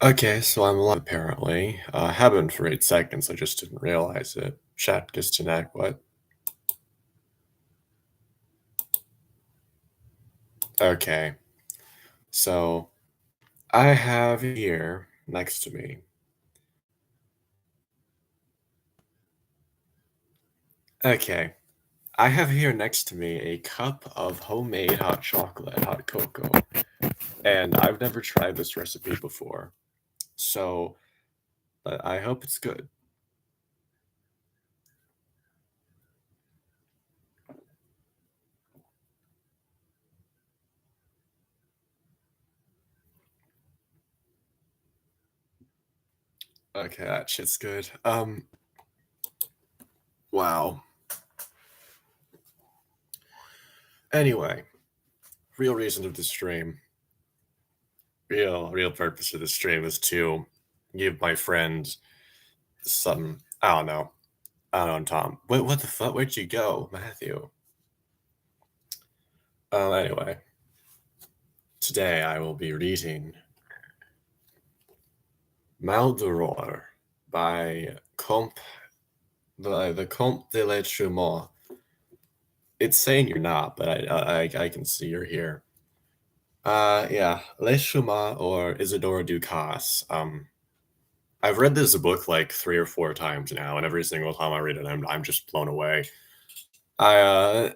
Okay, so I'm live apparently. Have been for 8 seconds, I just didn't realize it. Chat disconnect, what? Okay, so I have here next to me. Okay, I have here next to me a cup of homemade hot chocolate, hot cocoa, and I've never tried this recipe before. So, but I hope it's good. Okay, that shit's good. Wow. Anyway, real reason of the stream. Real purpose of the stream is to give my friend some I don't know, Tom. What the fuck? Where'd you go, Matthew? Anyway, today I will be reading Maldoror by the Comte de Letrumeau. It's saying you're not, but I can see you're here. Yeah, Letrumeau or Isidore Ducasse. I've read this book like 3 or 4 times now, and every single time I read it, I'm just blown away. I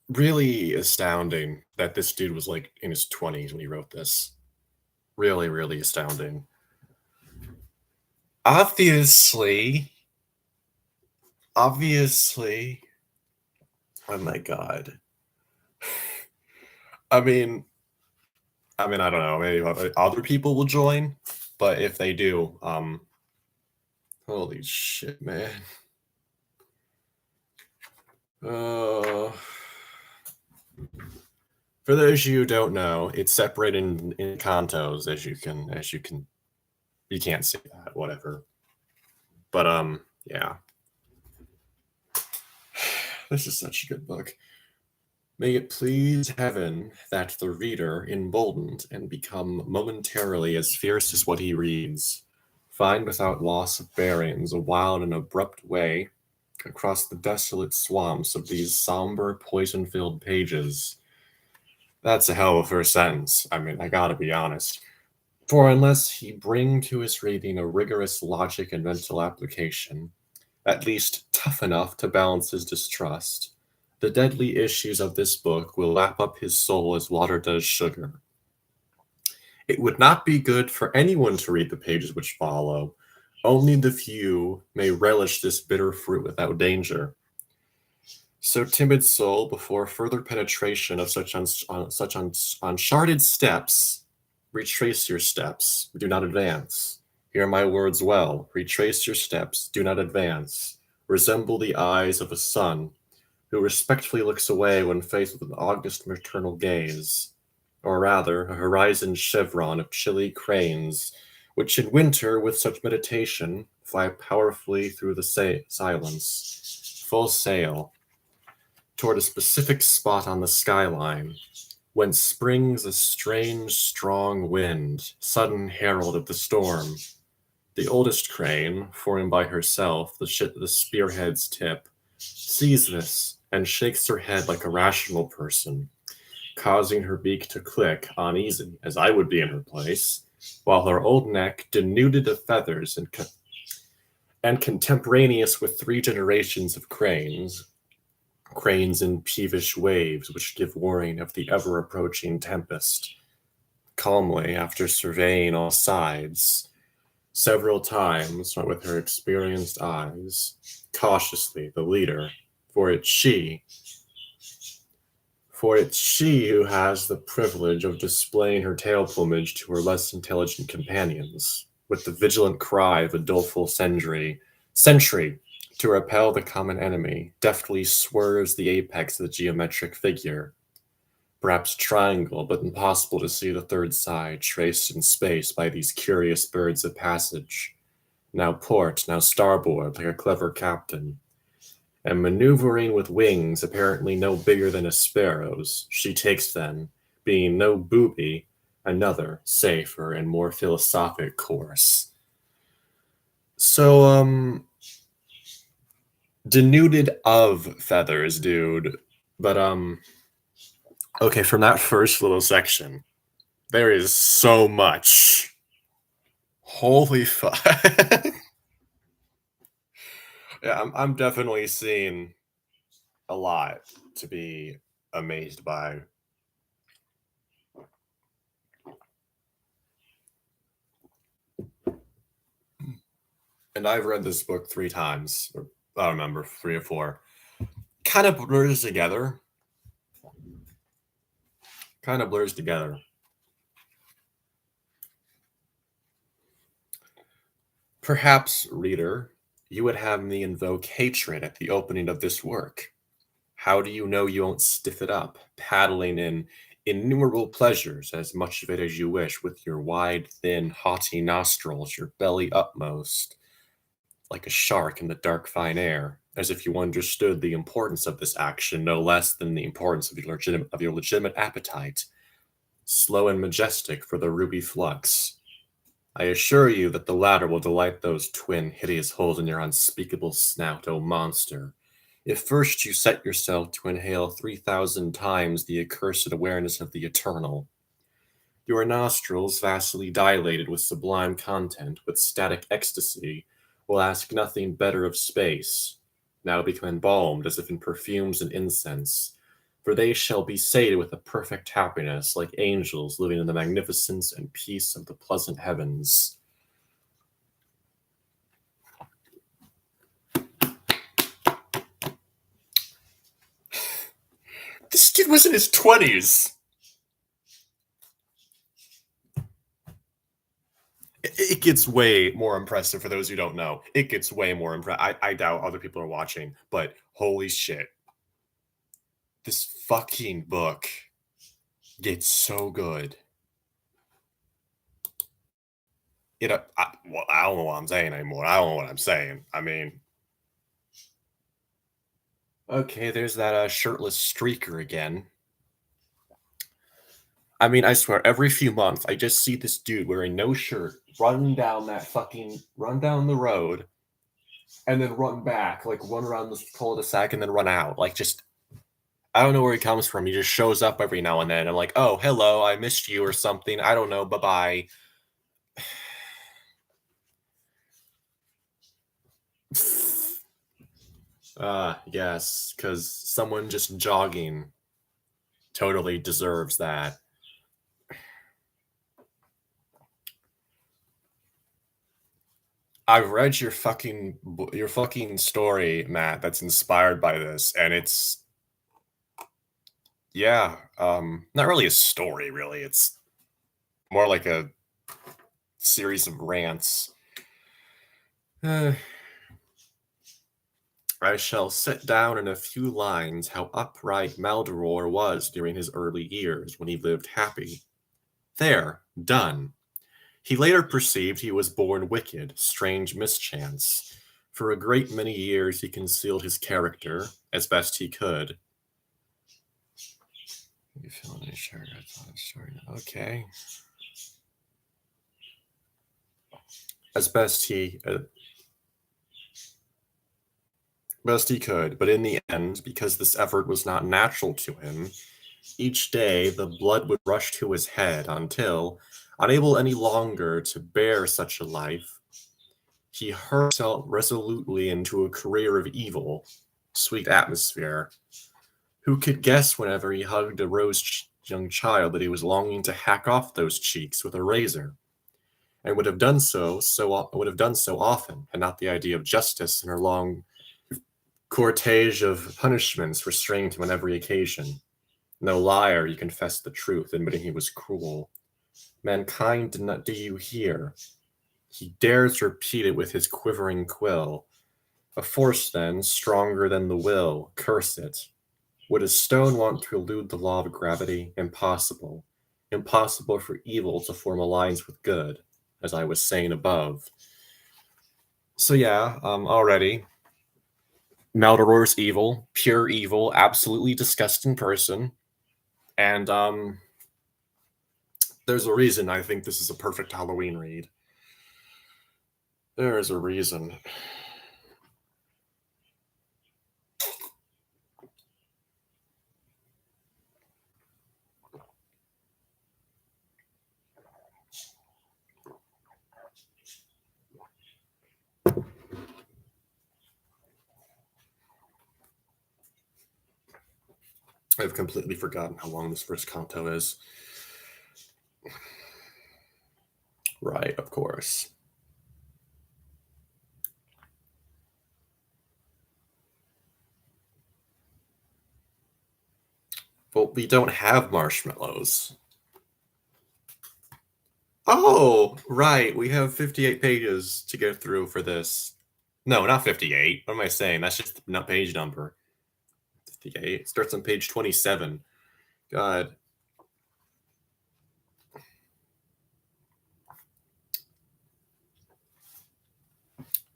Really astounding that this dude was like in his 20s when he wrote this. Really, really astounding. Obviously, obviously, oh my god. I mean, I don't know. Maybe other people will join, but if they do, holy shit, man. Uh, for those of you who don't know, it's separated in cantos, you can't see that, whatever. But yeah, this is such a good book. May it please heaven that the reader, emboldened and become momentarily as fierce as what he reads, find without loss of bearings a wild and abrupt way across the desolate swamps of these somber, poison-filled pages. That's a hell of a first sentence. I mean, I gotta be honest. For unless he bring to his reading a rigorous logic and mental application, at least tough enough to balance his distrust, the deadly issues of this book will lap up his soul as water does sugar. It would not be good for anyone to read the pages which follow. Only the few may relish this bitter fruit without danger. So, timid soul, before further penetration of such uncharted steps, retrace your steps, do not advance. Hear my words well, retrace your steps, do not advance. Resemble the eyes of a son who respectfully looks away when faced with an august maternal gaze, or rather a horizon chevron of chilly cranes, which in winter with such meditation fly powerfully through the silence, full sail, toward a specific spot on the skyline, whence springs a strange strong wind, sudden herald of the storm. The oldest crane, formed by herself, the spearhead's tip, sees this and shakes her head like a rational person, causing her beak to click, uneasy, as I would be in her place, while her old neck, denuded of feathers and contemporaneous with 3 generations of cranes in peevish waves which give warning of the ever approaching tempest, calmly, after surveying all sides, several times, but with her experienced eyes, cautiously, the leader, for it's she, for it's she who has the privilege of displaying her tail plumage to her less intelligent companions, with the vigilant cry of a doleful sentry, to repel the common enemy, deftly swerves the apex of the geometric figure, perhaps triangle, but impossible to see the third side, traced in space by these curious birds of passage, now port, now starboard, like a clever captain. And maneuvering with wings apparently no bigger than a sparrow's, she takes then, being no booby, another, safer, and more philosophic course. So, denuded of feathers, dude. But, okay, from that first little section, there is so much. Holy fuck. Yeah, I'm definitely seeing a lot to be amazed by. And I've read this book 3 times, or I don't remember, 3 or 4. Kind of blurs together. Kind of blurs together. Perhaps, reader, you would have me invoke hatred at the opening of this work. How do you know you won't stiff it up, paddling in innumerable pleasures, as much of it as you wish, with your wide, thin, haughty nostrils, your belly upmost, like a shark in the dark fine air, as if you understood the importance of this action no less than the importance of your legitimate appetite, slow and majestic for the ruby flux. I assure you that the latter will delight those twin hideous holes in your unspeakable snout, O monster. If first you set yourself to inhale 3,000 times the accursed awareness of the eternal, your nostrils, vastly dilated with sublime content, with static ecstasy, will ask nothing better of space, now become embalmed as if in perfumes and incense, for they shall be sated with a perfect happiness, like angels living in the magnificence and peace of the pleasant heavens. This dude was in his 20s. It gets way more impressive for those who don't know. It gets way more impressive. I doubt other people are watching, but holy shit. This fucking book gets so good. Well, I don't know what I'm saying anymore. I don't know what I'm saying. I mean, okay, there's that shirtless streaker again. I mean, I swear, every few months, I just see this dude wearing no shirt run down the road, and then run back, like run around the cul-de-sac and then run out. Like, just, I don't know where he comes from. He just shows up every now and then. I'm like, oh, hello, I missed you or something. I don't know. Bye-bye. Yes, because someone just jogging totally deserves that. I've read your fucking story, Matt, that's inspired by this, and it's yeah, not really a story, really. It's more like a series of rants. Uh, I shall set down in a few lines how upright Maldoror was during his early years when he lived happy. There, done. He later perceived he was born wicked, strange mischance. For a great many years he concealed his character, as best he could. Okay. As best he could, but in the end, because this effort was not natural to him, each day the blood would rush to his head until, unable any longer to bear such a life, he hurled himself resolutely into a career of evil. Sweet atmosphere. Who could guess whenever he hugged a young child that he was longing to hack off those cheeks with a razor, and would have done so often, had not the idea of justice and her long cortege of punishments restrained him on every occasion. No liar, he confessed the truth, admitting he was cruel. Mankind did not do you hear? He dares repeat it with his quivering quill. A force, then, stronger than the will, curse it. Would a stone want to elude the law of gravity? Impossible. Impossible for evil to form alliance with good, as I was saying above. So yeah, already, Maldoror's evil, pure evil, absolutely disgusting person, and There's a reason I think this is a perfect Halloween read. There is a reason. I've completely forgotten how long this first canto is. Right, of course. Well, we don't have marshmallows. Oh, right. We have 58 pages to get through for this. No, not 58. What am I saying? That's just not page number. 58. It starts on page 27. God.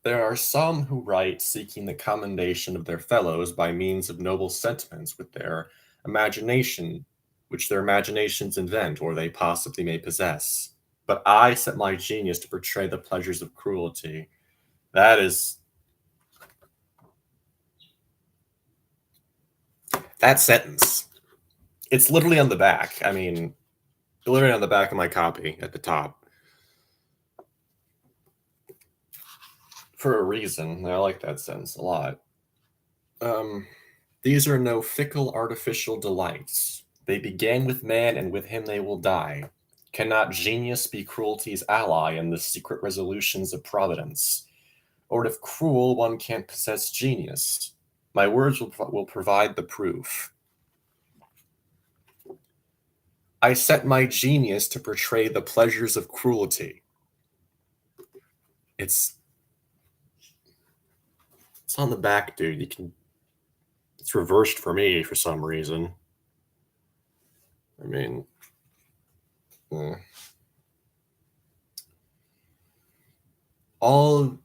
There are some who write seeking the commendation of their fellows by means of noble sentiments with their imagination, which their imaginations invent or they possibly may possess. But I set my genius to portray the pleasures of cruelty. That is that sentence. It's literally on the back. I mean, literally on the back of my copy at the top. For a reason. I like that sentence a lot. These are no fickle artificial delights. They began with man, and with him they will die. Cannot genius be cruelty's ally in the secret resolutions of Providence? Or if cruel, one can't possess genius. My words will provide the proof. I set my genius to portray the pleasures of cruelty. It's on the back, dude. You can. It's reversed for me for some reason. I mean, all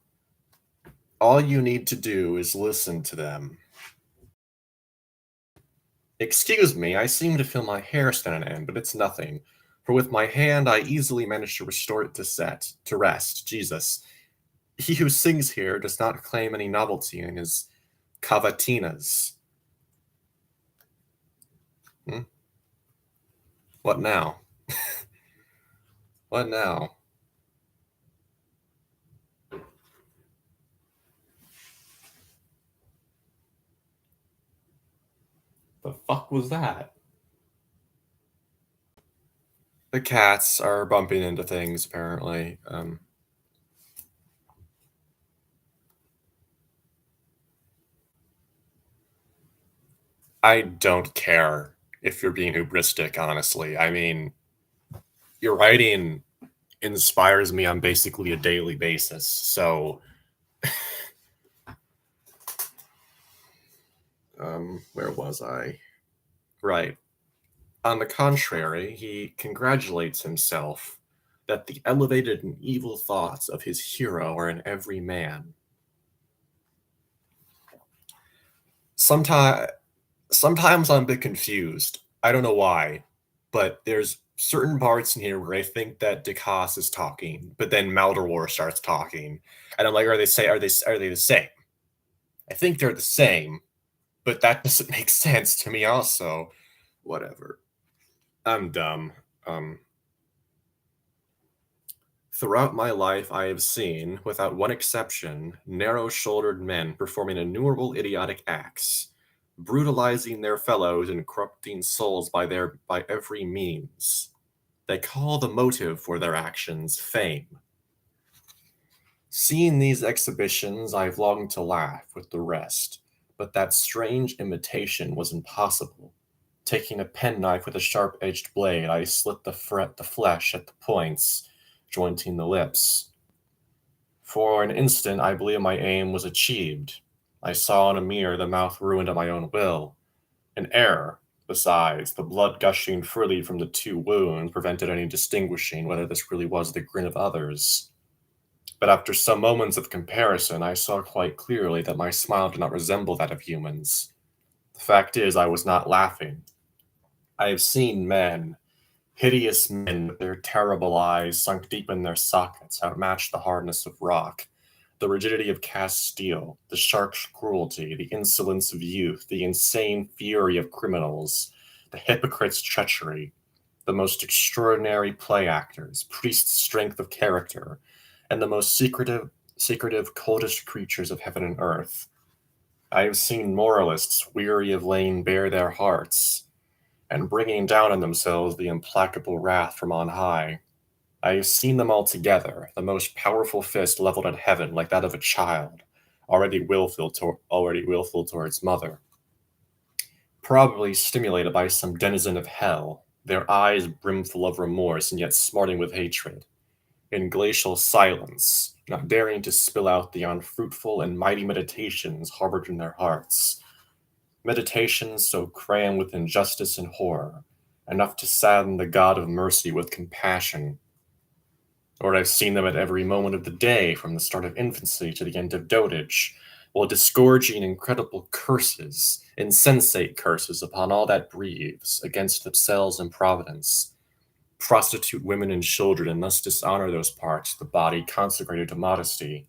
you need to do is listen to them. Excuse me, I seem to feel my hair stand on end, but it's nothing. For with my hand I easily manage to restore it to rest. Jesus. He who sings here does not claim any novelty in his cavatinas. What now? What now? The fuck was that? The cats are bumping into things, apparently. I don't care if you're being hubristic, honestly. I mean, your writing inspires me on basically a daily basis. So, where was I? Right. On the contrary, he congratulates himself that the elevated and evil thoughts of his hero are in every man. Sometimes I'm a bit confused. I don't know why, but there's certain parts in here where I think that Decas is talking, but then Maldoror starts talking, and I'm like, are they the same? I think they're the same, but that doesn't make sense to me. Also, whatever. I'm dumb. Throughout my life, I have seen, without one exception, narrow-shouldered men performing innumerable idiotic acts, brutalizing their fellows and corrupting souls by every means. They call the motive for their actions fame. Seeing these exhibitions, I've longed to laugh with the rest, but that strange imitation was impossible. Taking a penknife with a sharp-edged blade, I slit the flesh at the points, jointing the lips. For an instant, I believe my aim was achieved. I saw in a mirror the mouth ruined at my own will. An error. Besides, the blood gushing freely from the two wounds prevented any distinguishing whether this really was the grin of others. But after some moments of comparison, I saw quite clearly that my smile did not resemble that of humans. The fact is, I was not laughing. I have seen men Hideous men with their terrible eyes sunk deep in their sockets outmatched the hardness of rock, the rigidity of cast steel, the sharp cruelty, the insolence of youth, the insane fury of criminals, the hypocrite's treachery, the most extraordinary play actors, priest's strength of character, and the most secretive, coldest creatures of heaven and earth. I have seen moralists weary of laying bare their hearts, and bringing down on themselves the implacable wrath from on high. I have seen them all together, the most powerful fist leveled at heaven like that of a child, already willful towards mother, probably stimulated by some denizen of hell, their eyes brimful of remorse and yet smarting with hatred, in glacial silence, not daring to spill out the unfruitful and mighty meditations harbored in their hearts, meditations so crammed with injustice and horror, enough to sadden the God of mercy with compassion. Or I've seen them at every moment of the day, from the start of infancy to the end of dotage, while disgorging incredible curses, insensate curses upon all that breathes, against themselves and providence, prostitute women and children, and thus dishonor those parts of the body consecrated to modesty.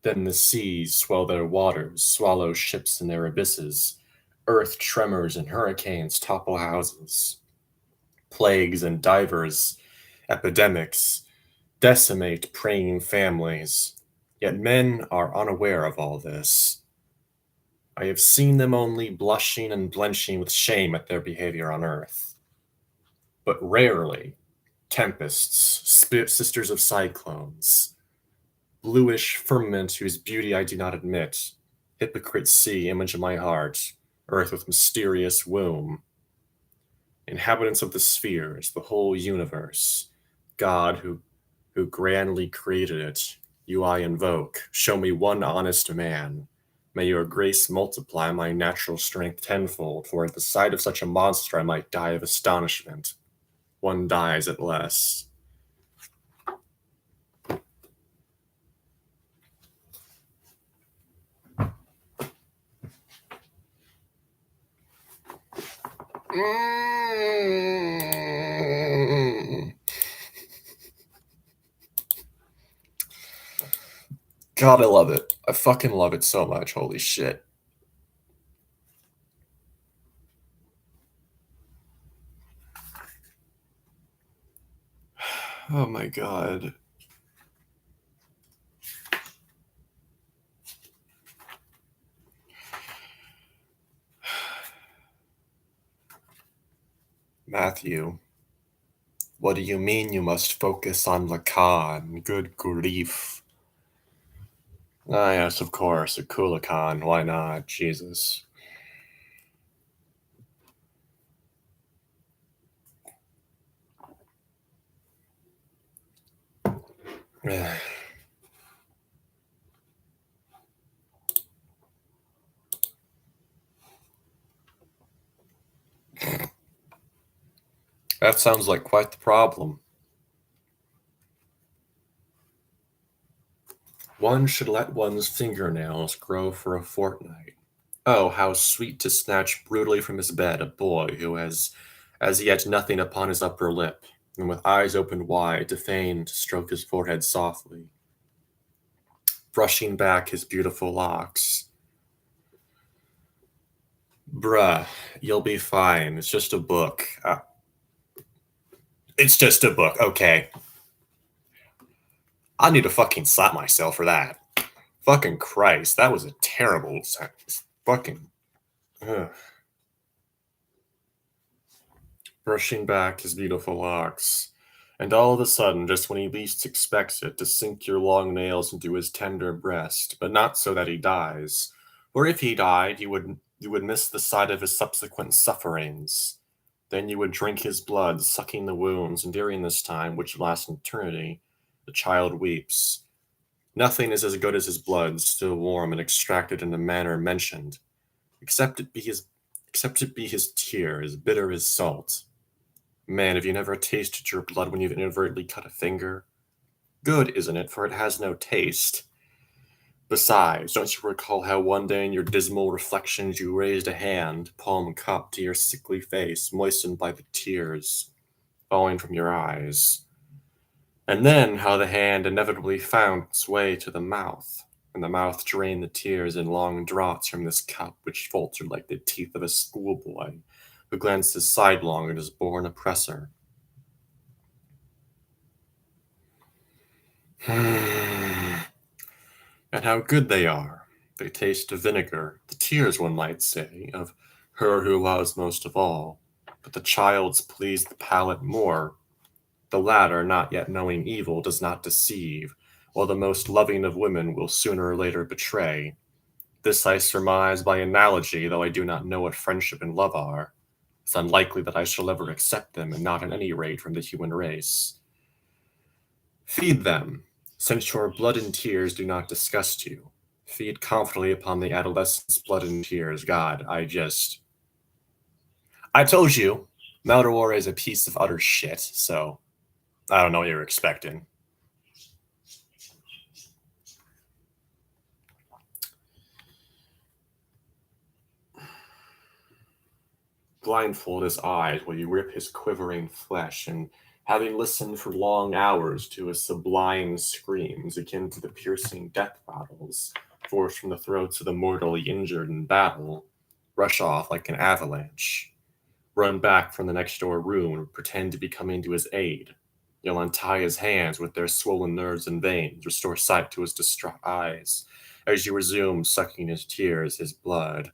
Then the seas swell their waters, swallow ships in their abysses, earth tremors and hurricanes topple houses, plagues and divers epidemics decimate praying families. Yet men are unaware of all this. I have seen them only blushing and blenching with shame at their behavior on earth. But rarely tempests, sisters of cyclones, bluish firmament whose beauty I do not admit, hypocrite sea, image of my heart, earth with mysterious womb, inhabitants of the spheres, the whole universe, God who grandly created it, you I invoke, show me one honest man. May your grace multiply my natural strength tenfold, for at the sight of such a monster I might die of astonishment. One dies at less. God, I love it. I fucking love it so much. Holy shit. Oh my god. Matthew, what do you mean you must focus on Lacan? Good grief. Ah, yes, of course, a Lacan. Why not? Jesus. That sounds like quite the problem. One should let one's fingernails grow for a fortnight. Oh, how sweet to snatch brutally from his bed a boy who has as yet nothing upon his upper lip, and with eyes opened wide to feign to stroke his forehead softly, brushing back his beautiful locks. Bruh, you'll be fine. It's just a book. It's just a book, okay. I need to fucking slap myself for that. Fucking Christ, that was a terrible sentence. Fucking. Ugh. Brushing back his beautiful locks. And all of a sudden, just when he least expects it, to sink your long nails into his tender breast, but not so that he dies. For if he died, you would miss the sight of his subsequent sufferings. Then you would drink his blood, sucking the wounds, and during this time, which lasts an eternity, the child weeps. Nothing is as good as his blood, still warm and extracted in the manner mentioned, except it be his tears, bitter as salt. Man, have you never tasted your blood when you've inadvertently cut a finger? Good, isn't it, for it has no taste. Besides, don't you recall how one day in your dismal reflections you raised a hand, palm cupped, to your sickly face, moistened by the tears? falling from your eyes. And then how the hand inevitably found its way to the mouth, and the mouth drained the tears in long draughts from this cup which faltered like the teeth of a schoolboy who glances sidelong at his born oppressor. And how good they are. They taste of vinegar, the tears, one might say, of her who loves most of all. But the child's please the palate more. The latter, not yet knowing evil, does not deceive, while the most loving of women will sooner or later betray. This I surmise by analogy, though I do not know what friendship and love are. It's unlikely that I shall ever accept them, and not at any rate from the human race. Feed them, since your blood and tears do not disgust you. Feed confidently upon the adolescent's blood and tears. God, I told you, Maldoror is a piece of utter shit, so I don't know what you're expecting. Blindfold his eyes while you rip his quivering flesh, and having listened for long hours to his sublime screams akin to the piercing death rattles forced from the throats of the mortally injured in battle, rush off like an avalanche, run back from the next door room and pretend to be coming to his aid. You'll untie his hands with their swollen nerves and veins, restore sight to his distraught eyes, as you resume sucking his tears, his blood.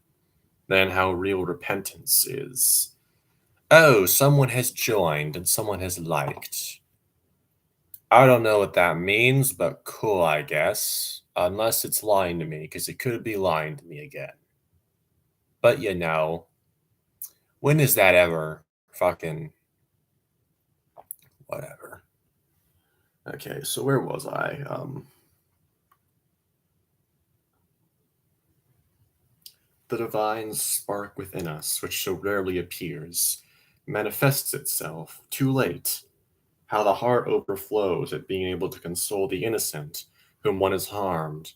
Then how real repentance is. Oh, someone has joined and someone has liked. I don't know what that means, but cool, I guess. Unless it's lying to me, because it could be lying to me again. But when is that ever fucking whatever? Okay, so where was I? The divine spark within us, which so rarely appears, manifests itself too late. How the heart overflows at being able to console the innocent whom one has harmed.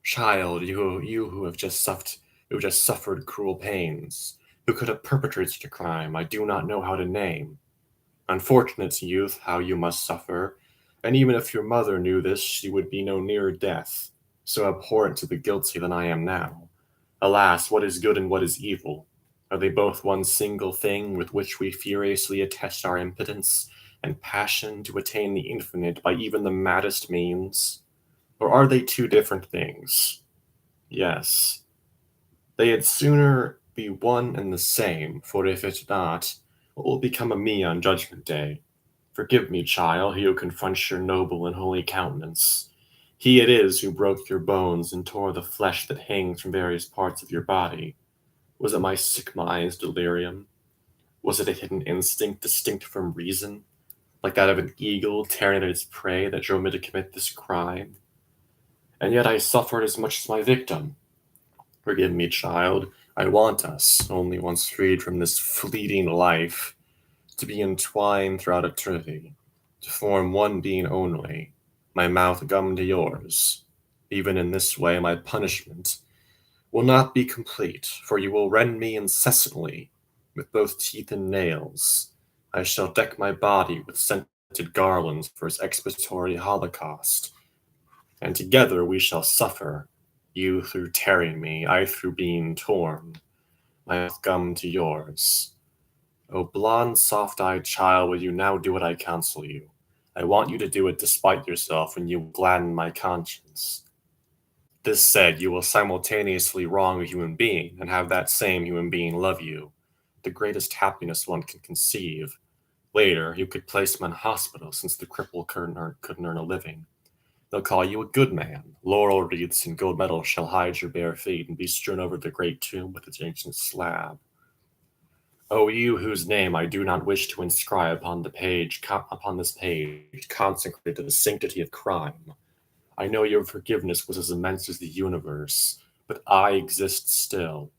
Child, you who have just suffered cruel pains, who could have perpetrated such a crime I do not know how to name. Unfortunate youth, how you must suffer, and even if your mother knew this, she would be no nearer death, so abhorrent to the guilty than I am now. Alas, what is good and what is evil? Are they both one single thing with which we furiously attest our impotence and passion to attain the infinite by even the maddest means? Or are they two different things? Yes, they had sooner be one and the same, for if it's not, what will become of me on Judgment Day? Forgive me, child, he who confronts your noble and holy countenance. He it is who broke your bones and tore the flesh that hangs from various parts of your body. Was it my sick mind's delirium? Was it a hidden instinct distinct from reason, like that of an eagle tearing at its prey, that drove me to commit this crime? And yet I suffered as much as my victim. Forgive me, child. I want us, only once freed from this fleeting life, to be entwined throughout eternity, to form one being only, my mouth gummed to yours. Even in this way, my punishment will not be complete, for you will rend me incessantly with both teeth and nails. I shall deck my body with scented garlands for its expiatory holocaust, and together we shall suffer, you through tearing me, I through being torn, my mouth gummed to yours. O blonde, soft-eyed child, will you now do what I counsel you? I want you to do it despite yourself, and you will gladden my conscience. This said, you will simultaneously wrong a human being and have that same human being love you. The greatest happiness one can conceive. Later, you could place him in hospital since the cripple couldn't earn a living. They'll call you a good man. Laurel wreaths and gold medals shall hide your bare feet and be strewn over the great tomb with its ancient slab. O you whose name I do not wish to inscribe upon this page, consecrated to the sanctity of crime. I know your forgiveness was as immense as the universe, but I exist still.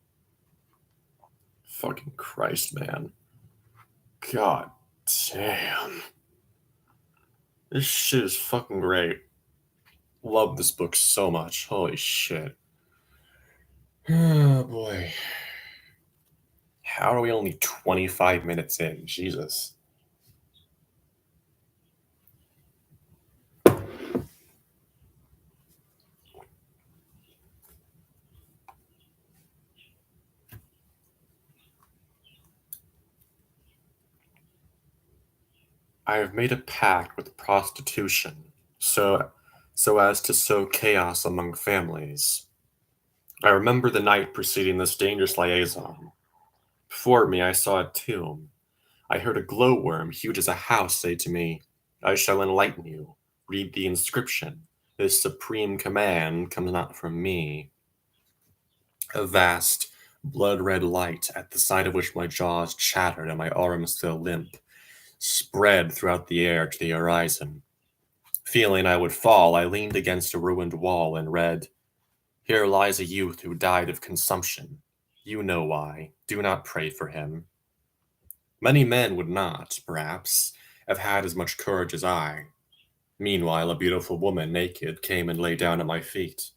Fucking Christ, man. God damn. This shit is fucking great. Love this book so much. Holy shit. Oh boy. How are we only 25 minutes in? Jesus. I have made a pact with prostitution, so so as to sow chaos among families. I remember the night preceding this dangerous liaison. Before me I saw a tomb. I heard a glowworm huge as a house say to me, I shall enlighten you. Read the inscription. This supreme command comes not from me. A vast, blood-red light, at the sight of which my jaws chattered and my arms fell limp, spread throughout the air to the horizon. Feeling I would fall, I leaned against a ruined wall and read, Here lies a youth who died of consumption. You know why. Do not pray for him. Many men would not, perhaps, have had as much courage as I. Meanwhile, a beautiful woman, naked, came and lay down at my feet.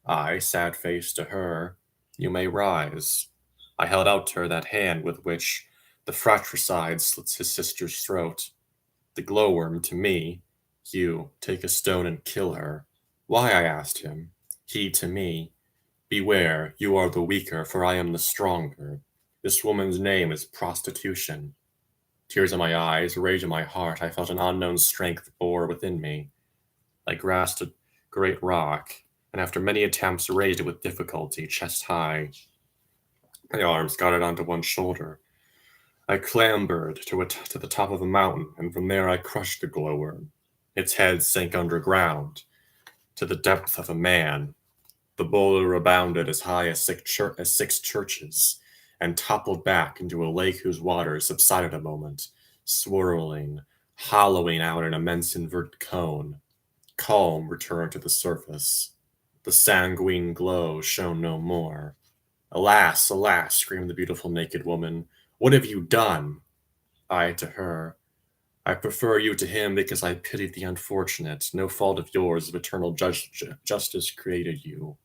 I, sad-faced to her, You may rise. I held out to her that hand with which the fratricide slits his sister's throat. The glowworm to me, You, take a stone and kill her. Why, I asked him. He to me, Beware, you are the weaker, for I am the stronger. This woman's name is prostitution. Tears in my eyes, rage in my heart, I felt an unknown strength bore within me. I grasped a great rock, and after many attempts raised it with difficulty, chest high. My arms got it onto one shoulder. I clambered to the top of a mountain, and from there I crushed the glowworm. Its head sank underground, to the depth of a man. The boulder rebounded as high as six churches, and toppled back into a lake whose waters subsided a moment, swirling, hollowing out an immense inverted cone. Calm returned to the surface. The sanguine glow shone no more. Alas, alas, screamed the beautiful naked woman. What have you done? I to her. I prefer you to him because I pity the unfortunate. No fault of yours of eternal justice created you.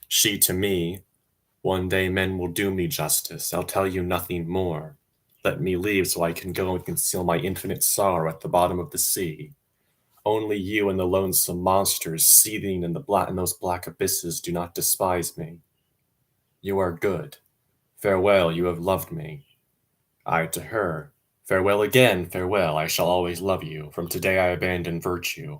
She to me. One day men will do me justice. I'll tell you nothing more. Let me leave so I can go and conceal my infinite sorrow at the bottom of the sea. Only you and the lonesome monsters seething in those black abysses do not despise me. You are good. Farewell, you have loved me. I to her. Farewell again, farewell, I shall always love you. From today I abandon virtue.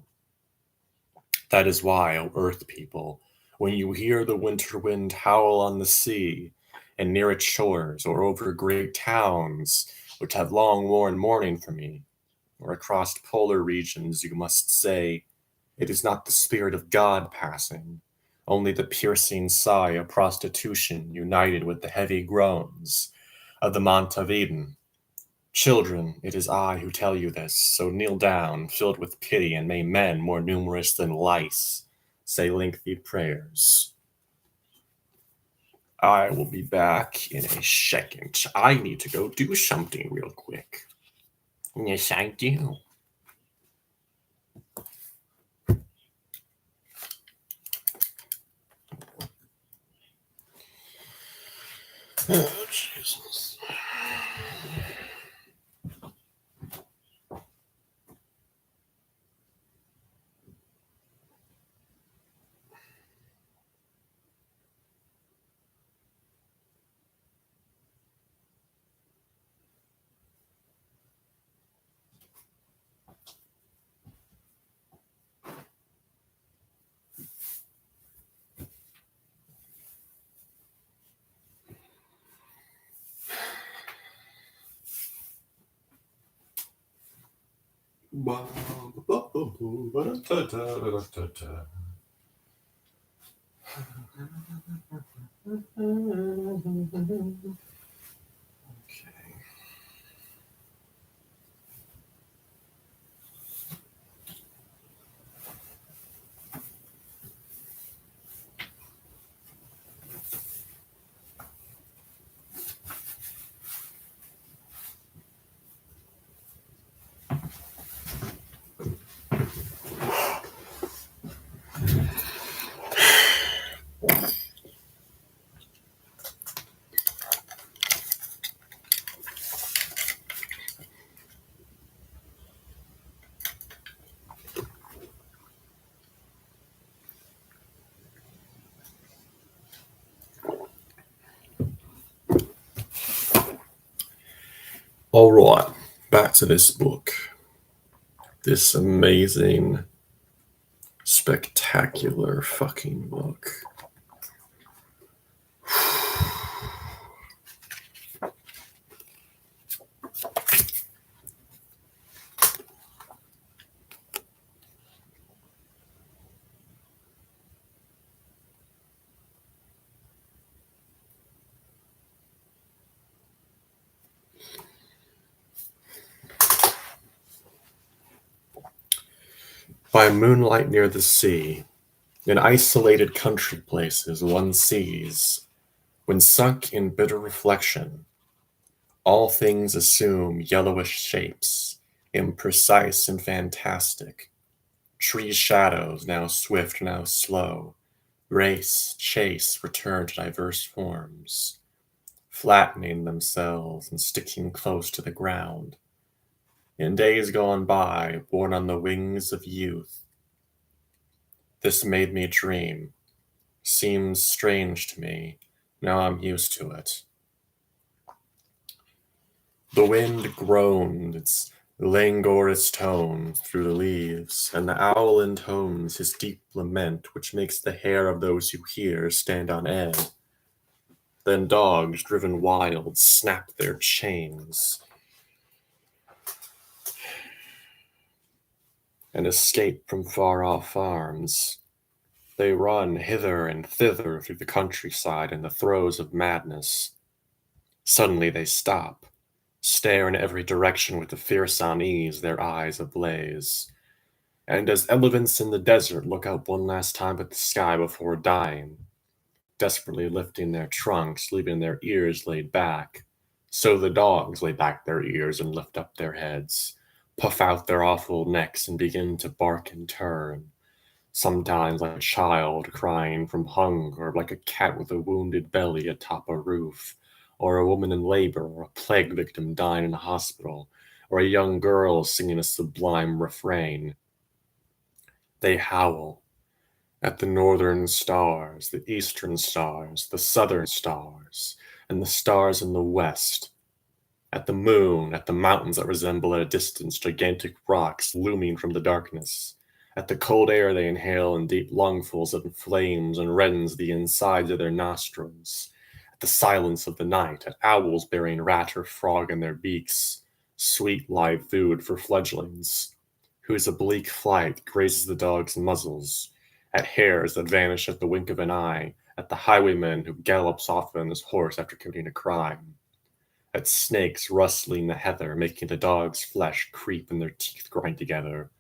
That is why, O earth people, when you hear the winter wind howl on the sea, and near its shores, or over great towns which have long worn mourning for me, or across polar regions, you must say, It is not the spirit of God passing, only the piercing sigh of prostitution united with the heavy groans of the Mont of Eden. Children, it is I who tell you this, so kneel down, filled with pity, and may men, more numerous than lice, say lengthy prayers. I will be back in a second. I need to go do something real quick. Yes, I do. Oh, Jesus. Okay. All right. Back to this book. This amazing, spectacular fucking book. By moonlight near the sea, in isolated country places one sees, when sunk in bitter reflection, all things assume yellowish shapes, imprecise and fantastic. Trees' shadows, now swift, now slow, race, chase, return to diverse forms, flattening themselves and sticking close to the ground. In days gone by, born on the wings of youth, this made me dream. Seems strange to me. Now I'm used to it. The wind groaned its languorous tone through the leaves, and the owl intones his deep lament, which makes the hair of those who hear stand on end. Then dogs, driven wild, snap their chains and escape from far-off farms. They run hither and thither through the countryside in the throes of madness. Suddenly they stop, stare in every direction with a fierce unease, their eyes ablaze. And as elephants in the desert look up one last time at the sky before dying, desperately lifting their trunks, leaving their ears laid back, so the dogs lay back their ears and lift up their heads, puff out their awful necks and begin to bark in turn, sometimes like a child crying from hunger, like a cat with a wounded belly atop a roof, or a woman in labor, or a plague victim dying in a hospital, or a young girl singing a sublime refrain. They howl at the northern stars, the eastern stars, the southern stars, and the stars in the west, at the moon, at the mountains that resemble at a distance gigantic rocks looming from the darkness, at the cold air they inhale in deep lungfuls that inflames and reddens the insides of their nostrils, at the silence of the night, at owls bearing rat or frog in their beaks, sweet live food for fledglings, whose oblique flight grazes the dogs' muzzles, at hares that vanish at the wink of an eye, at the highwayman who gallops off on his horse after committing a crime, at snakes rustling the heather, making the dog's flesh creep and their teeth grind together,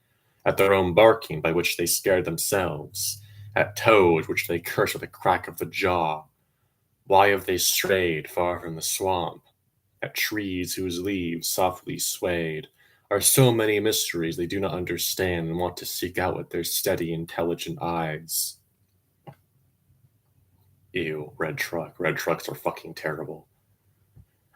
at their own barking by which they scare themselves, at toads which they curse with a crack of the jaw. Why have they strayed far from the swamp? At trees whose leaves, softly swayed, are so many mysteries they do not understand and want to seek out with their steady, intelligent eyes. Ew, red truck. Red trucks are fucking terrible.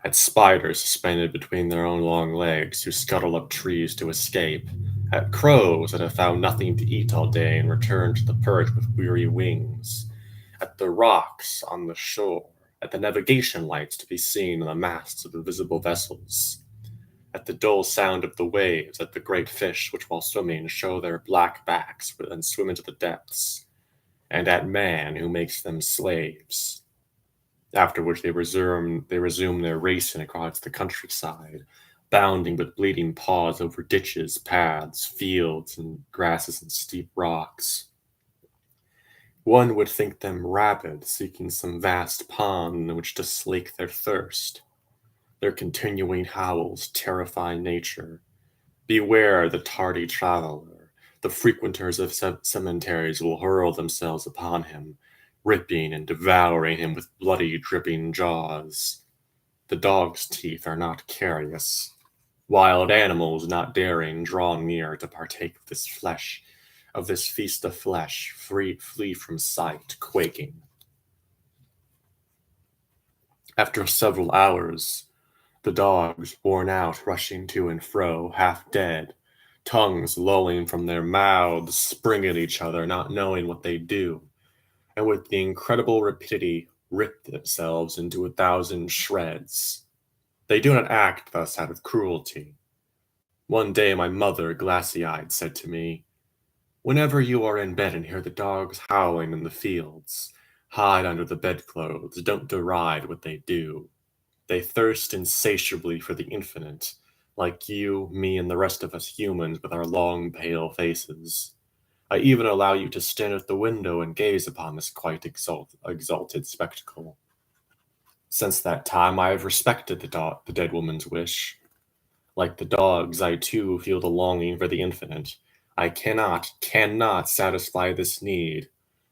At spiders suspended between their own long legs who scuttle up trees to escape. At crows that have found nothing to eat all day and return to the perch with weary wings. At the rocks on the shore. At the navigation lights to be seen on the masts of invisible vessels. At the dull sound of the waves, at the great fish which while swimming show their black backs and swim into the depths, and at man who makes them slaves. After which they resume their racing across the countryside, bounding with bleeding paws over ditches, paths, fields, and grasses and steep rocks. One would think them rabid, seeking some vast pond in which to slake their thirst. Their continuing howls terrify nature. Beware the tardy traveler. The frequenters of cemeteries will hurl themselves upon him, ripping and devouring him with bloody, dripping jaws. The dog's teeth are not carious. Wild animals, not daring, draw near to partake of this flesh, of this feast of flesh, flee from sight, quaking. After several hours, the dogs, worn out, rushing to and fro, half dead, tongues lolling from their mouths, spring at each other, not knowing what they do, and with the incredible rapidity rip themselves into 1,000 shreds. They do not act thus out of cruelty. One day my mother, glassy-eyed, said to me, "Whenever you are in bed and hear the dogs howling in the fields, hide under the bedclothes, don't deride what they do. They thirst insatiably for the infinite, like you, me, and the rest of us humans with our long, pale faces. I even allow you to stand at the window and gaze upon this quite exalted spectacle." Since that time, I have respected the dead woman's wish. Like the dogs, I too feel the longing for the infinite. I cannot satisfy this need.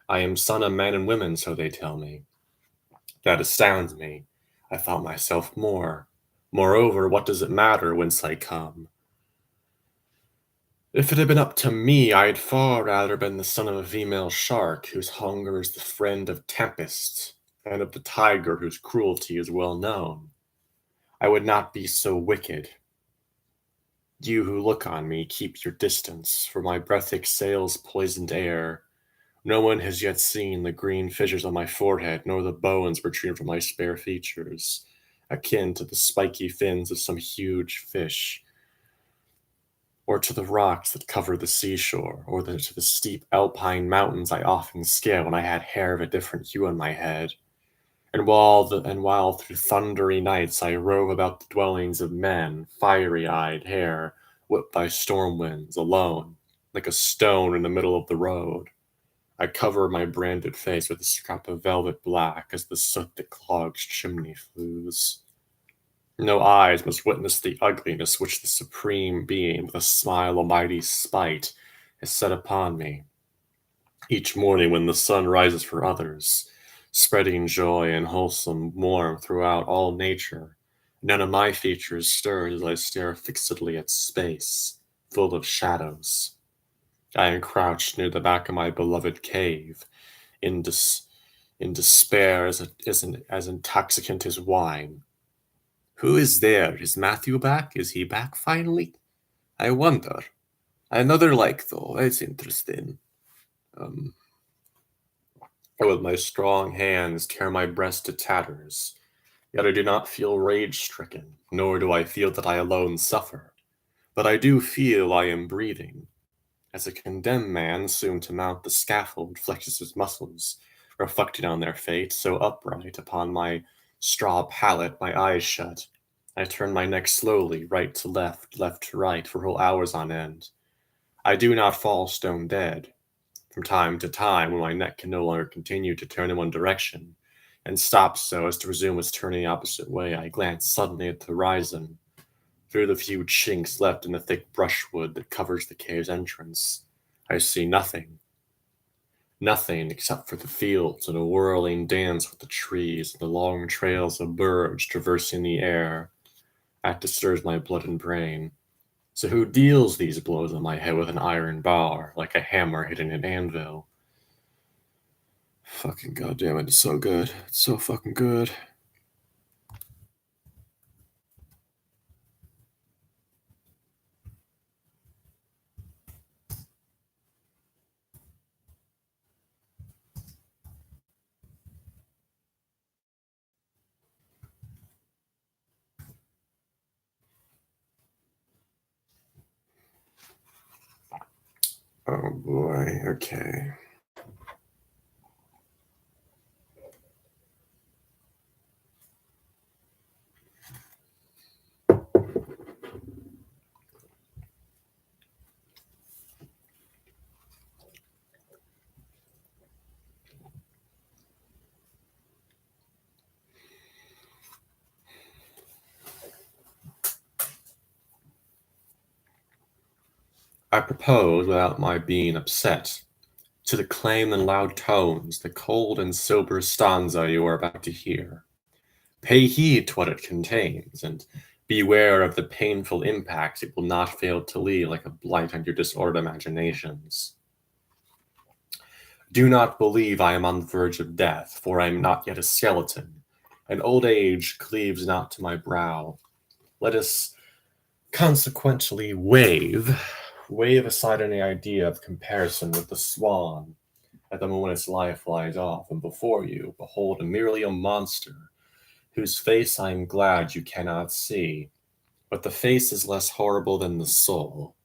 I am son of men and women, so they tell me. That astounds me. I thought myself more. Moreover, what does it matter whence I come? If it had been up to me, I'd far rather been the son of a female shark, whose hunger is the friend of tempests, and of the tiger, whose cruelty is well known. I would not be so wicked. You who look on me, keep your distance, for my breath exhales poisoned air. No one has yet seen the green fissures on my forehead, nor the bones protruding from my spare features, akin to the spiky fins of some huge fish, or to the rocks that cover the seashore, or to the steep alpine mountains I often scaled when I had hair of a different hue on my head. And while through thundery nights I rove about the dwellings of men, fiery-eyed hair, whipped by storm winds, alone, like a stone in the middle of the road, I cover my branded face with a scrap of velvet black as the soot that clogs chimney flues. No eyes must witness the ugliness which the Supreme Being, with a smile of mighty spite, has set upon me. Each morning when the sun rises for others, spreading joy and wholesome warmth throughout all nature, none of my features stirs as I stare fixedly at space, full of shadows. I am crouched near the back of my beloved cave, in, in despair as intoxicant as wine. Who is there? Is Matthew back? Is he back finally? I wonder. Another like, though. It's interesting. Um, with my strong hands tear my breast to tatters. Yet I do not feel rage-stricken, nor do I feel that I alone suffer. But I do feel I am breathing. As a condemned man soon to mount the scaffold flexes his muscles, reflecting on their fate, so upright upon my straw pallet, my eyes shut. I turn my neck slowly, right to left, left to right, for whole hours on end. I do not fall stone dead. From time to time, when my neck can no longer continue to turn in one direction, and stops so as to resume its turning the opposite way, I glance suddenly at the horizon. Through the few chinks left in the thick brushwood that covers the cave's entrance, I see nothing. Nothing except for the fields and a whirling dance with the trees and the long trails of birds traversing the air. That disturbs my blood and brain. So who deals these blows on my head with an iron bar, like a hammer hitting an anvil? Fucking goddamn it, it's so good. It's so fucking good. Oh boy, okay. I propose, without my being upset, to declaim in loud tones the cold and sober stanza you are about to hear. Pay heed to what it contains, and beware of the painful impact it will not fail to leave like a blight on your disordered imaginations. Do not believe I am on the verge of death, for I am not yet a skeleton, and old age cleaves not to my brow. Let us consequently wave aside any idea of comparison with the swan at the moment its life flies off, and before you behold merely a monster whose face I am glad you cannot see, but the face is less horrible than the soul.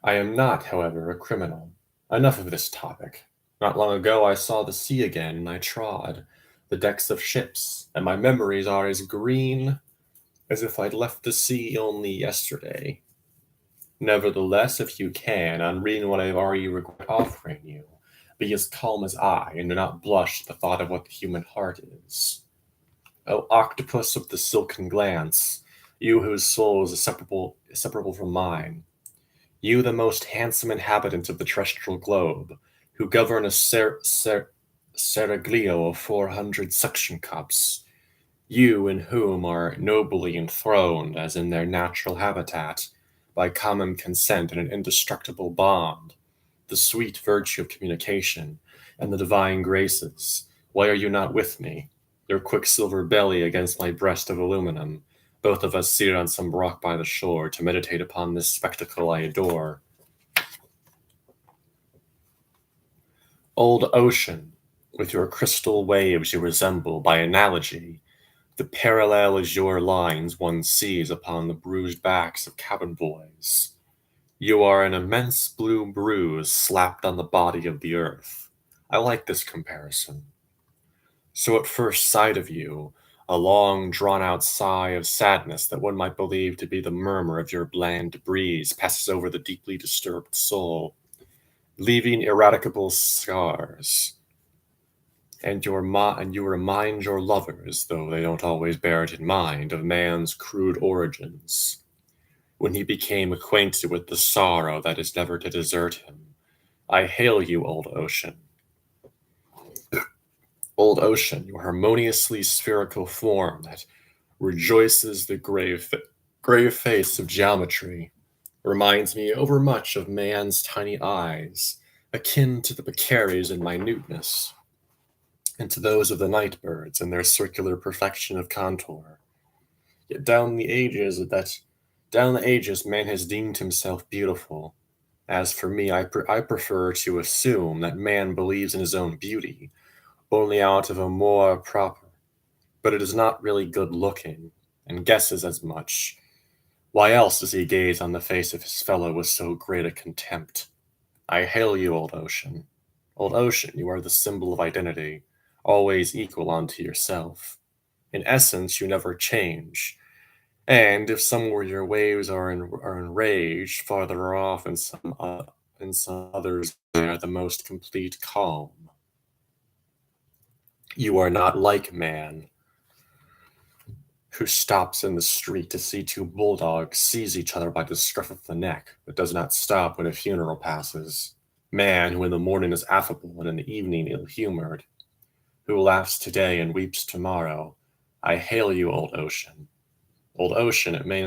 I am not, however, a criminal. Enough of this topic. Not long ago I saw the sea again, and I trod the decks of ships, and my memories are as green as if I'd left the sea only yesterday. Nevertheless, if you can, on reading what I have already regret offering you, be as calm as I, and do not blush at the thought of what the human heart is. O octopus of the silken glance, you whose soul is inseparable from mine, you the most handsome inhabitant of the terrestrial globe, who govern a seraglio of 400 suction cups, you in whom are nobly enthroned, as in their natural habitat, by common consent in an indestructible bond, the sweet virtue of communication, and the divine graces, why are you not with me? Your quicksilver belly against my breast of aluminum, both of us seated on some rock by the shore to meditate upon this spectacle I adore. Old ocean, with your crystal waves you resemble, by analogy, the parallel azure lines one sees upon the bruised backs of cabin boys. You are an immense blue bruise slapped on the body of the earth. I like this comparison. So at first sight of you, a long drawn-out sigh of sadness that one might believe to be the murmur of your bland breeze passes over the deeply disturbed soul, leaving ineradicable scars. And you remind your lovers, though they don't always bear it in mind, of man's crude origins, when he became acquainted with the sorrow that is never to desert him. I hail you, old ocean. Old ocean, your harmoniously spherical form that rejoices the grave face of geometry, reminds me overmuch of man's tiny eyes, akin to the pecaries in minuteness, and to those of the night birds in their circular perfection of contour. Yet down the ages man has deemed himself beautiful. As for me, I prefer to assume that man believes in his own beauty, only out of a more proper, but it is not really good looking, and guesses as much. Why else does he gaze on the face of his fellow with so great a contempt? I hail you, old ocean. Old ocean, you are the symbol of identity, always equal unto yourself. In essence, you never change. And if somewhere your waves are enraged, farther off in some others they are the most complete calm. You are not like man, who stops in the street to see two bulldogs seize each other by the scruff of the neck, but does not stop when a funeral passes. Man, who in the morning is affable and in the evening ill-humored, who laughs today and weeps tomorrow. I hail you, old ocean. Old ocean, it might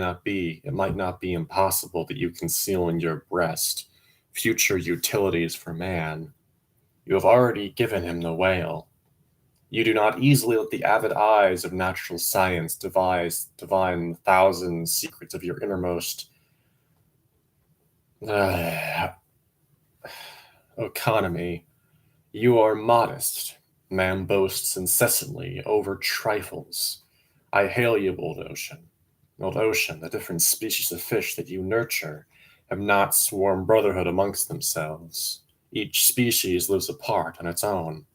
not be impossible that you conceal in your breast future utilities for man. You have already given him the whale. You do not easily let the avid eyes of natural science divine the thousand secrets of your innermost economy. You are modest. Man boasts incessantly over trifles. I hail you, old ocean. Old ocean, the different species of fish that you nurture have not sworn brotherhood amongst themselves. Each species lives apart on its own.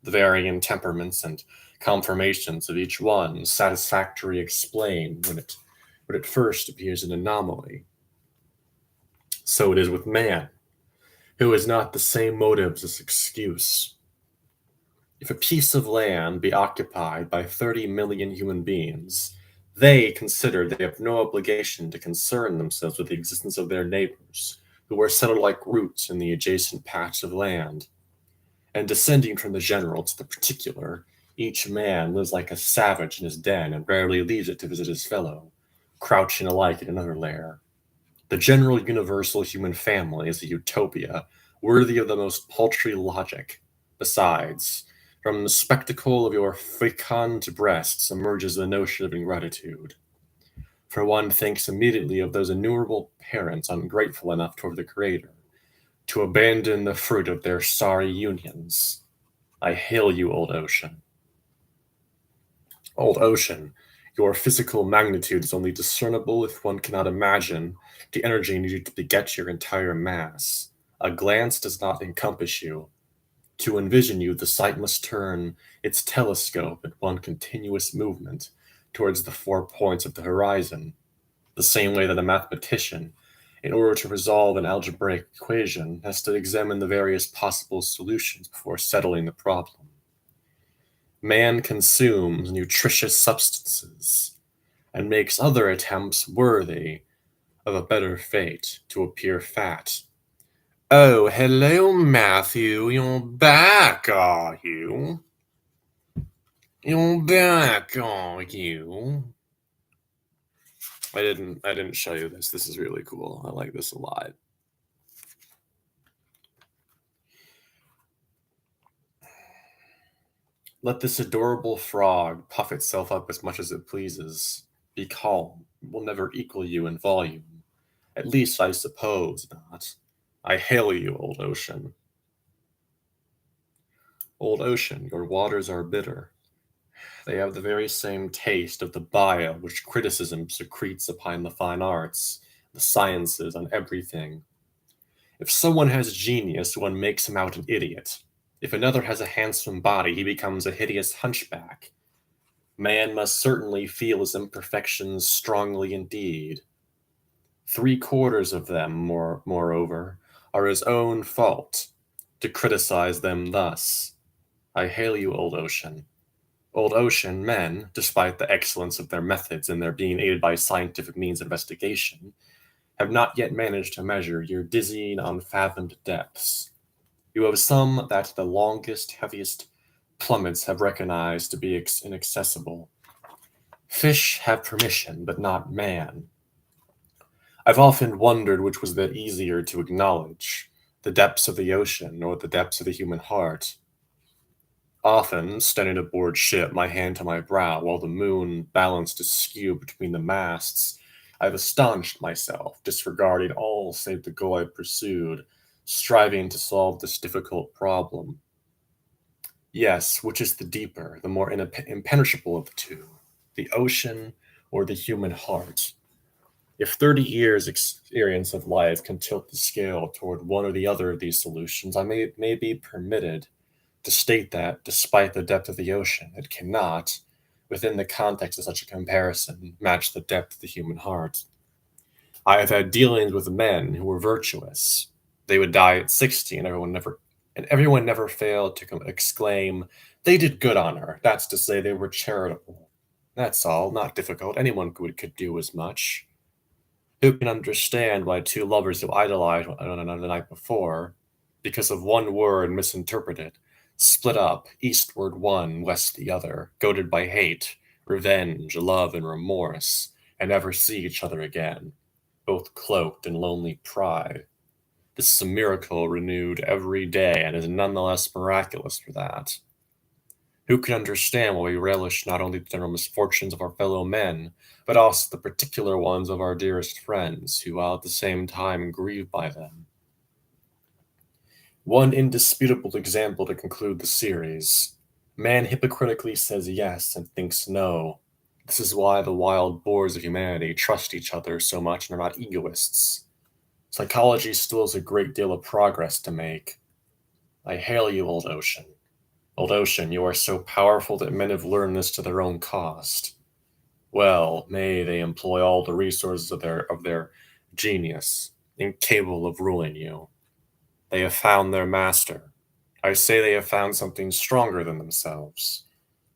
The varying temperaments and conformations of each one satisfactorily explain when it first appears an anomaly. So it is with man, who has not the same motives as excuse. If a piece of land be occupied by 30 million human beings, they consider they have no obligation to concern themselves with the existence of their neighbors, who are settled like roots in the adjacent patch of land. And descending from the general to the particular, each man lives like a savage in his den and rarely leaves it to visit his fellow, crouching alike in another lair. The general universal human family is a utopia worthy of the most paltry logic. Besides, from the spectacle of your fecund breasts emerges the notion of ingratitude. For one thinks immediately of those innumerable parents ungrateful enough toward the Creator to abandon the fruit of their sorry unions. I hail you, old ocean. Old ocean, your physical magnitude is only discernible if one cannot imagine the energy needed to beget your entire mass. A glance does not encompass you. To envision you, the sight must turn its telescope at one continuous movement towards the 4 points of the horizon, the same way that a mathematician, in order to resolve an algebraic equation, has to examine the various possible solutions before settling the problem. Man consumes nutritious substances and makes other attempts worthy of a better fate to appear fat. Oh, hello, Matthew. You're back, are you? You're back, are you? I didn't show you this. This is really cool. I like this a lot. Let this adorable frog puff itself up as much as it pleases. Be calm. It will never equal you in volume. At least I suppose not. I hail you, old ocean. Old ocean, your waters are bitter. They have the very same taste of the bile which criticism secretes upon the fine arts, the sciences, on everything. If someone has genius, one makes him out an idiot. If another has a handsome body, he becomes a hideous hunchback. Man must certainly feel his imperfections strongly indeed. 3/4 of them, moreover, are his own fault. To criticize them thus, I hail you, old ocean. Old ocean, men, despite the excellence of their methods and their being aided by scientific means of investigation, have not yet managed to measure your dizzying, unfathomed depths. You have some that the longest, heaviest plummets have recognized to be inaccessible. Fish have permission, but not man. I've often wondered which was the easier to acknowledge, the depths of the ocean or the depths of the human heart. Often, standing aboard ship, my hand to my brow, while the moon balanced askew between the masts, I've astonished myself, disregarding all save the goal I pursued, striving to solve this difficult problem. Yes, which is the deeper, the more impenetrable of the two, the ocean or the human heart? If 30 years' experience of life can tilt the scale toward one or the other of these solutions, I may be permitted to state that, despite the depth of the ocean, it cannot, within the context of such a comparison, match the depth of the human heart. I have had dealings with men who were virtuous. They would die at 60, and everyone never failed to exclaim, "They did good on her." That's to say, they were charitable. That's all, not difficult. Anyone could do as much. Who can understand why two lovers who idolized one another the night before, because of one word misinterpreted, split up, eastward one, west the other, goaded by hate, revenge, love, and remorse, and never see each other again, both cloaked in lonely pride? This is a miracle renewed every day, and is none the less miraculous for that. Who can understand why we relish not only the general misfortunes of our fellow men, but also the particular ones of our dearest friends, who while at the same time grieve by them? One indisputable example to conclude the series. Man hypocritically says yes and thinks no. This is why the wild boars of humanity trust each other so much and are not egoists. Psychology still has a great deal of progress to make. I hail you, old ocean. Old ocean, you are so powerful that men have learned this to their own cost. Well, may they employ all the resources of their genius, incapable of ruling you. They have found their master. I say they have found something stronger than themselves.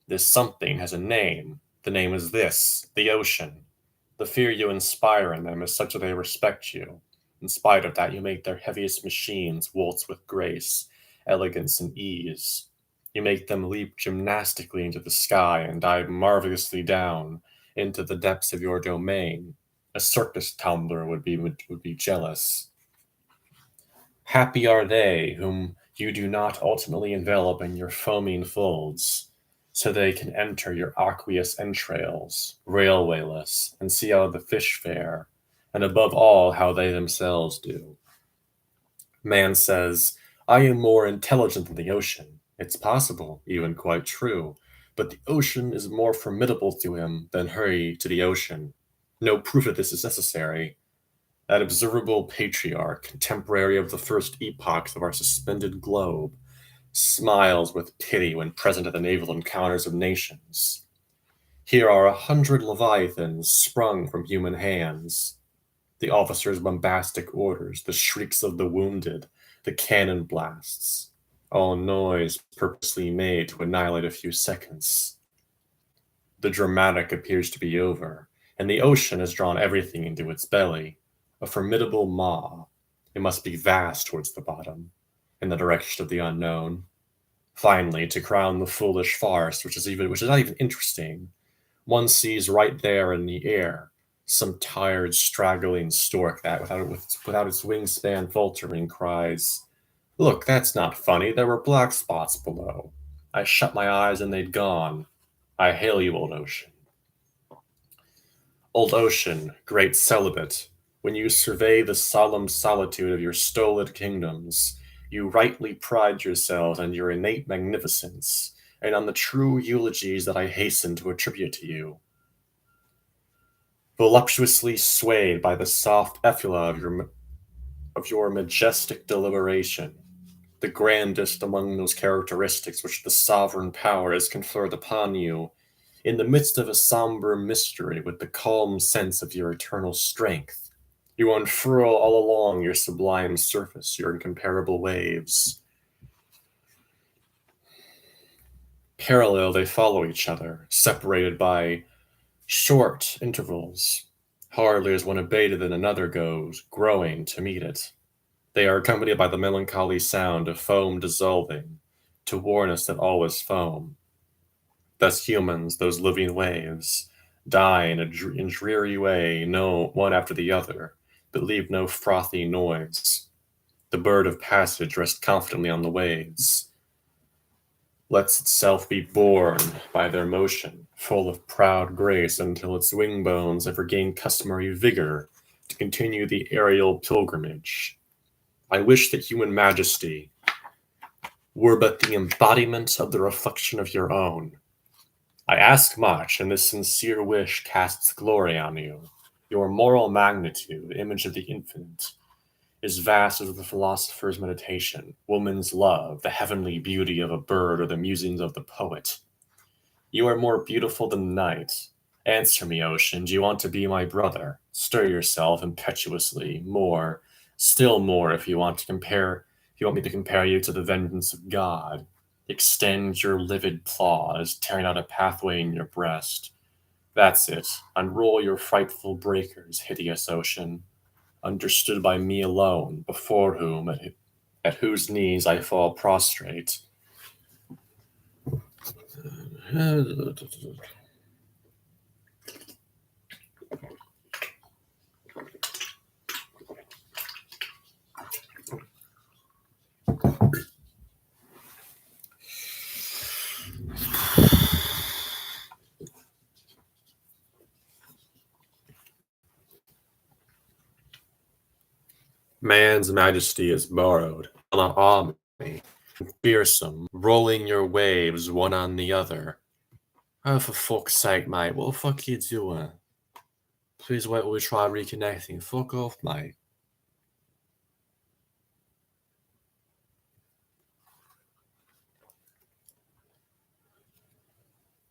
This something has a name. The name is this, the ocean. The fear you inspire in them is such that they respect you. In spite of that, you make their heaviest machines waltz with grace, elegance, and ease. You make them leap gymnastically into the sky and dive marvelously down into the depths of your domain. A circus tumbler would be jealous. Happy are they whom you do not ultimately envelop in your foaming folds, so they can enter your aqueous entrails, railwayless, and see how the fish fare, and above all how they themselves do. Man says, I am more intelligent than the ocean. It's possible, even quite true. but the ocean is more formidable to him than he to the ocean. No proof of this is necessary. That observable patriarch, contemporary of the first epochs of our suspended globe, smiles with pity when present at the naval encounters of nations. Here are 100 leviathans sprung from human hands. The officer's bombastic orders, the shrieks of the wounded, the cannon blasts, all noise purposely made to annihilate a few seconds. The dramatic appears to be over, and the ocean has drawn everything into its belly, a formidable maw. It must be vast towards the bottom, in the direction of the unknown. Finally, to crown the foolish farce, which is not even interesting, one sees right there in the air some tired, straggling stork that, without its wingspan faltering, cries, "Look, that's not funny. There were black spots below. I shut my eyes and they'd gone. I hail you, old ocean." Old ocean, great celibate, when you survey the solemn solitude of your stolid kingdoms, you rightly pride yourselves on your innate magnificence, and on the true eulogies that I hasten to attribute to you. Voluptuously swayed by the soft efflua of your majestic deliberation, the grandest among those characteristics which the sovereign power has conferred upon you, in the midst of a somber mystery with the calm sense of your eternal strength, you unfurl all along your sublime surface your incomparable waves. Parallel they follow each other, separated by short intervals, hardly as one abated than another goes, growing to meet it. They are accompanied by the melancholy sound of foam dissolving, to warn us that all is foam. Thus humans, those living waves, die in dreary way, no one after the other, but leave no frothy noise. The bird of passage rests confidently on the waves, lets itself be borne by their motion, full of proud grace, until its wing bones have regained customary vigor to continue the aerial pilgrimage. I wish that human majesty were but the embodiment of the reflection of your own. I ask much, and this sincere wish casts glory on you. Your moral magnitude, image of the infinite, is vast as the philosopher's meditation, woman's love, the heavenly beauty of a bird, or the musings of the poet. You are more beautiful than the night. Answer me, ocean, do you want to be my brother? Stir yourself impetuously, more, still more, if you want me to compare you to the vengeance of God. Extend your livid claws, tearing out a pathway in your breast. That's it. Unroll your frightful breakers, hideous ocean, understood by me alone, before whom, at whose knees I fall prostrate. Man's majesty is borrowed, not on me, fearsome, rolling your waves one on the other. Oh, for fuck's sake, mate, what the fuck are you doing? Please wait till we try reconnecting. Fuck off, mate.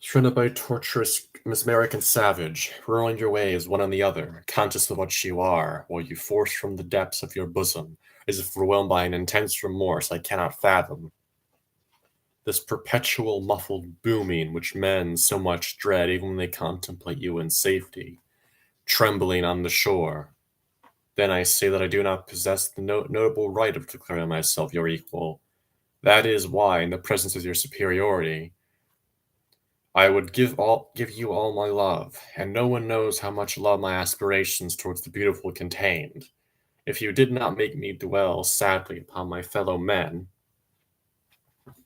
Surrounded by torturous, mesmeric, and savage, rolling your waves one on the other, conscious of what you are, while you force from the depths of your bosom, as if overwhelmed by an intense remorse I cannot fathom. This perpetual muffled booming which men so much dread even when they contemplate you in safety, trembling on the shore. Then I say that I do not possess the notable right of declaring myself your equal. That is why, in the presence of your superiority, I would give you all my love, and no one knows how much love my aspirations towards the beautiful contained, if you did not make me dwell sadly upon my fellow men. Where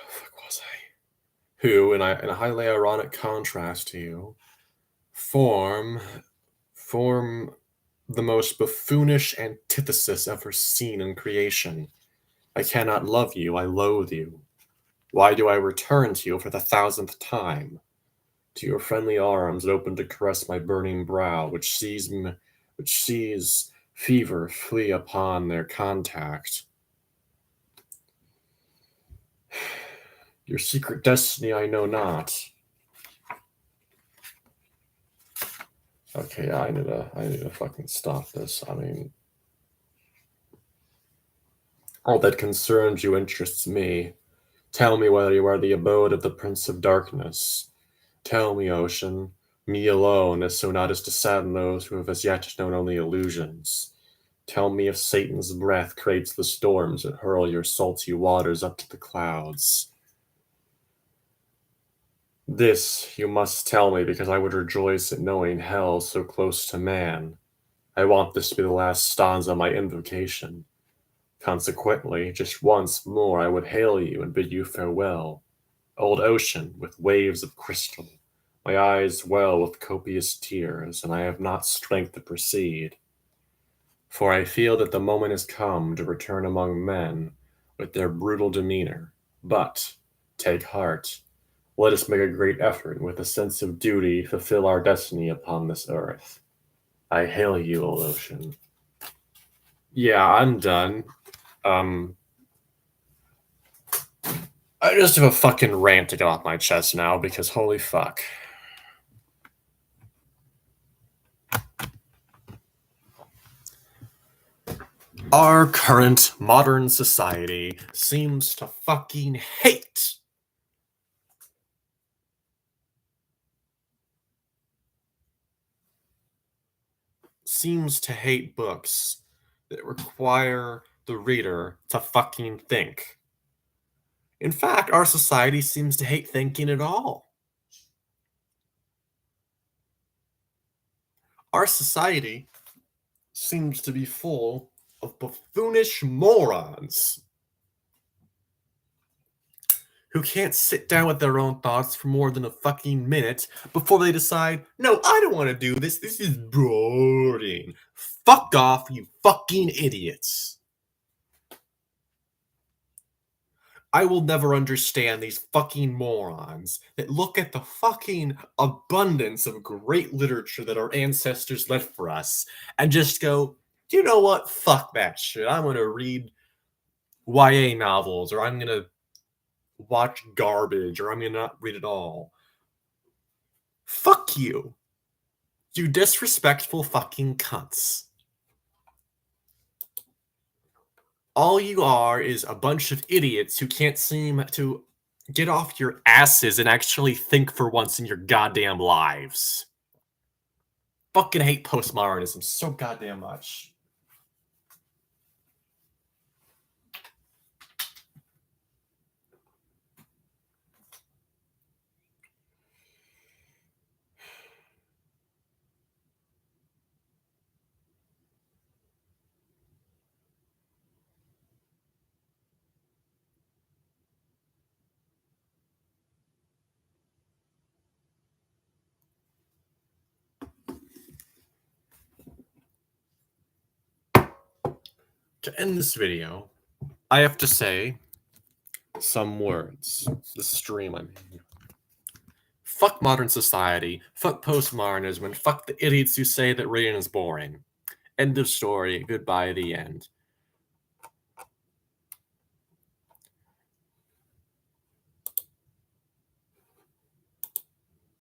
the fuck was I? Who, in a highly ironic contrast to you, form the most buffoonish antithesis ever seen in creation. I cannot love you, I loathe you. Why do I return to you for the 1000th time? To your friendly arms that open to caress my burning brow, which sees fever flee upon their contact. Your secret destiny I know not. Okay, I need to fucking stop this. I mean, all that concerns you interests me. Tell me whether you are the abode of the Prince of Darkness. Tell me, ocean, me alone, as so not as to sadden those who have as yet known only illusions. Tell me if Satan's breath creates the storms that hurl your salty waters up to the clouds. This you must tell me, because I would rejoice at knowing hell so close to man. I want this to be the last stanza of my invocation. Consequently, just once more I would hail you and bid you farewell. Old ocean, with waves of crystal, my eyes well with copious tears, and I have not strength to proceed. For I feel that the moment has come to return among men with their brutal demeanor. But, take heart, let us make a great effort, and with a sense of duty fulfill our destiny upon this earth. I hail you, old ocean. Yeah, I'm done. I just have a fucking rant to get off my chest now, because holy fuck. Our current modern society seems to fucking hate books that require the reader to fucking think. In fact, our society seems to hate thinking at all. Our society seems to be full of buffoonish morons who can't sit down with their own thoughts for more than a fucking minute before they decide, no, I don't want to do this. This is boring. Fuck off, you fucking idiots. I will never understand these fucking morons that look at the fucking abundance of great literature that our ancestors left for us and just go, you know what? Fuck that shit. I'm going to read YA novels, or I'm going to watch garbage, or I'm going to not read at all. Fuck you. You disrespectful fucking cunts. All you are is a bunch of idiots who can't seem to get off your asses and actually think for once in your goddamn lives. Fucking hate postmodernism so goddamn much. To end this video, I have to say some words. The stream I'm in. Fuck modern society, fuck postmodernism, and fuck the idiots who say that reading is boring. End of story. Goodbye, the end.